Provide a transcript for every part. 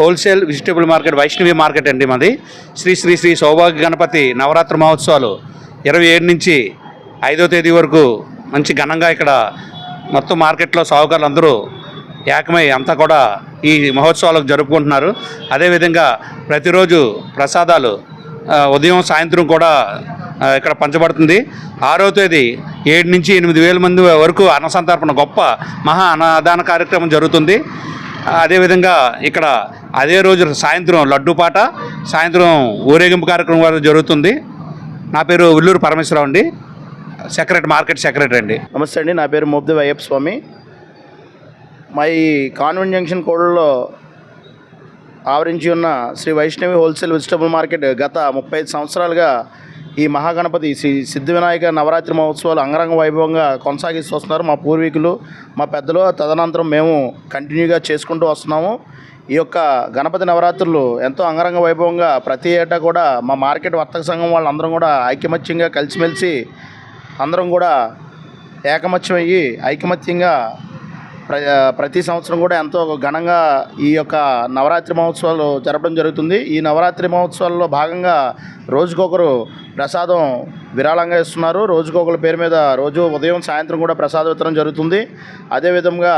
Wholesale vegetable market Vaishnavi market అండి మాది. శ్రీ శ్రీ శ్రీ సౌభాగ్య గణపతి నవరాత్రి మహోత్సవాలు 27 నుంచి 5వ తేదీ వరకు మంచి ఘనంగా ఇక్కడ మొత్తం మార్కెట్లో సాగుకారులు అందరూ ఏకమై అంతా కూడా ఈ మహోత్సవాలకు జరుపుకుంటున్నారు. అదేవిధంగా ప్రతిరోజు ప్రసాదాలు ఉదయం సాయంత్రం కూడా ఇక్కడ పంచబడుతుంది. 6వ తేదీ 7 నుంచి 8,000 మంది వరకు అన్నసంతర్పణ గొప్ప మహా అన్నదాన కార్యక్రమం జరుగుతుంది. అదేవిధంగా ఇక్కడ అదే రోజు సాయంత్రం లడ్డూపాట, సాయంత్రం ఊరేగింపు కార్యక్రమం కూడా జరుగుతుంది. నా పేరు ఉల్లూరు పరమేశ్వరరావు అండి, మార్కెట్ సెక్రటరీ అండి. నమస్తే అండి, నా పేరు మోబ్దేవ్ అయ్యప్ప స్వామి. మా ఈ కాన్వెంట్ జంక్షన్ కోడలో ఆవరించి ఉన్న Shri Vaishnavi wholesale vegetable market గత 35 సంవత్సరాలుగా ఈ మహాగణపతి శ్రీ సిద్ధివినాయక నవరాత్రి మహోత్సవాలు అంగరంగ వైభవంగా కొనసాగిస్తూ వస్తున్నారు మా పూర్వీకులు, మా పెద్దలు. తదనంతరం మేము కంటిన్యూగా చేసుకుంటూ వస్తున్నాము. ఈ యొక్క గణపతి నవరాత్రులు ఎంతో అంగరంగ వైభవంగా ప్రతి ఏటా కూడా మా మార్కెట్ వర్తక సంఘం వాళ్ళందరం కూడా ఐకమత్యంగా కలిసిమెలిసి అందరం కూడా ఏకమత్యమయ్యి ఐకమత్యంగా ప్రతి సంవత్సరం కూడా ఎంతో ఘనంగా ఈ యొక్క నవరాత్రి మహోత్సవాలు జరపడం జరుగుతుంది. ఈ నవరాత్రి మహోత్సవాల్లో భాగంగా రోజుకొకరు ప్రసాదం విరాళంగా ఇస్తున్నారు. రోజుకొకరి పేరు మీద రోజు ఉదయం సాయంత్రం కూడా ప్రసాద వితరణ జరుగుతుంది. అదేవిధంగా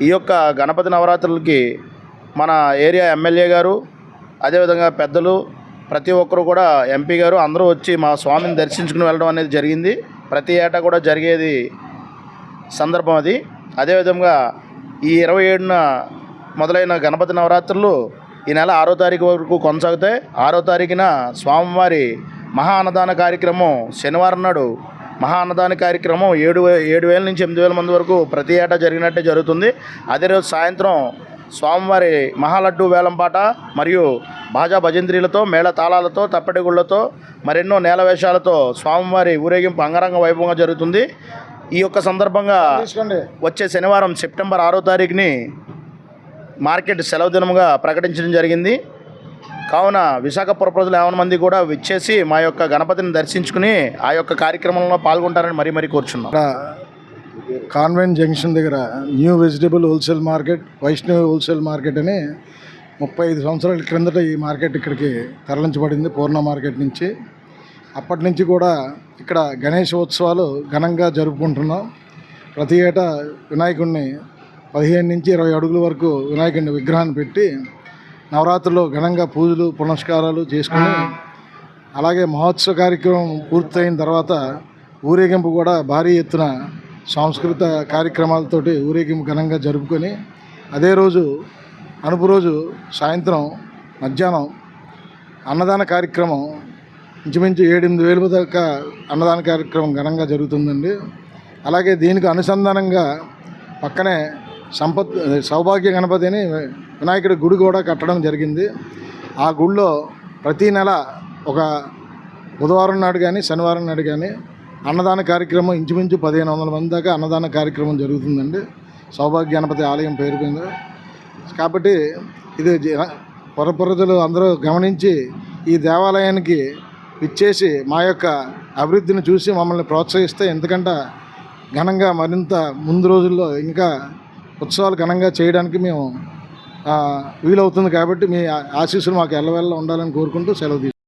ఈ యొక్క గణపతి నవరాత్రులకి మన ఏరియా ఎమ్మెల్యే గారు, అదేవిధంగా పెద్దలు, ప్రతి ఒక్కరు కూడా ఎంపీ గారు అందరూ వచ్చి మా స్వామిని దర్శించుకుని వెళ్ళడం అనేది జరిగింది. ప్రతి ఏటా కూడా జరిగేది సందర్భం అది. అదేవిధంగా ఈ 27న మొదలైన గణపతి నవరాత్రులు ఈ నెల 6వ తారీఖు వరకు కొనసాగుతాయి. 6వ తారీఖున స్వామివారి మహా అన్నదాన కార్యక్రమం శనివారం నాడు మహా అన్నదాన కార్యక్రమం 7,000 నుంచి 8,000 మంది వరకు ప్రతి ఏటా జరిగినట్టే జరుగుతుంది. అదే రోజు సాయంత్రం స్వామివారి మహాలడ్డు వేలంపాట మరియు బాజా భజంత్రీలతో, మేళ తాళాలతో, తప్పెటగుళ్లతో, మరెన్నో నేల వేషాలతో స్వామివారి ఊరేగింపు అంగరంగ వైభవంగా జరుగుతుంది. ఈ యొక్క సందర్భంగా వచ్చే శనివారం సెప్టెంబర్ 6వ తారీఖుని మార్కెట్ సెలవు దినముగా ప్రకటించడం జరిగింది. కావున విశాఖపురం ప్రజలు 50 మంది కూడా విచ్చేసి మా యొక్క గణపతిని దర్శించుకుని ఆ యొక్క కార్యక్రమంలో పాల్గొంటారని మరీ కోరుచున్నాం. కాన్వెంట్ జంక్షన్ దగ్గర new vegetable wholesale market, Vaishnavi wholesale market అని 35 సంవత్సరాల క్రిందట ఈ మార్కెట్ ఇక్కడికి తరలించబడింది పూర్ణ మార్కెట్ నుంచి. అప్పటి నుంచి కూడా ఇక్కడ గణేశోత్సవాలు ఘనంగా జరుపుకుంటున్నాం. ప్రతి ఏటా వినాయకుడిని 15 నుంచి 20 అడుగుల వరకు వినాయకుడిని విగ్రహాన్ని పెట్టి నవరాత్రుల్లో ఘనంగా పూజలు పునస్కారాలు చేసుకుని, అలాగే మహోత్సవ కార్యక్రమం పూర్తయిన తర్వాత ఊరేగింపు కూడా భారీ ఎత్తున సాంస్కృతిక కార్యక్రమాలతోటి ఊరేగింపు ఘనంగా జరుపుకొని, అదే రోజు అనుపు రోజు సాయంత్రం మధ్యాహ్నం అన్నదాన కార్యక్రమం ఇంచుమించు 7,000-8,000 దాకా అన్నదాన కార్యక్రమం ఘనంగా జరుగుతుందండి. అలాగే దీనికి అనుసంధానంగా పక్కనే సౌభాగ్య గణపతి అని వినాయకుడి గుడి కూడా కట్టడం జరిగింది. ఆ గుడిలో ప్రతీ నెల ఒక బుధవారం నాడు కానీ శనివారం నాడు కానీ అన్నదాన కార్యక్రమం ఇంచుమించు 1,500 మంది దాకా అన్నదాన కార్యక్రమం జరుగుతుందండి సౌభాగ్య గణపతి ఆలయం పేరు మీద. కాబట్టి ఇది ప్రజలు అందరూ గమనించి ఈ దేవాలయానికి ఇచ్చేసి మా యొక్క అభివృద్ధిని చూసి మమ్మల్ని ప్రోత్సహిస్తే ఎందుకంటే ఘనంగా మరింత ముందు రోజుల్లో ఇంకా ఉత్సవాలు ఘనంగా చేయడానికి మేము వీలవుతుంది. కాబట్టి మీ ఆశీస్సులు మాకు ఎల్లవెల్ల ఉండాలని కోరుకుంటూ సెలవు తీసుకుంటాం.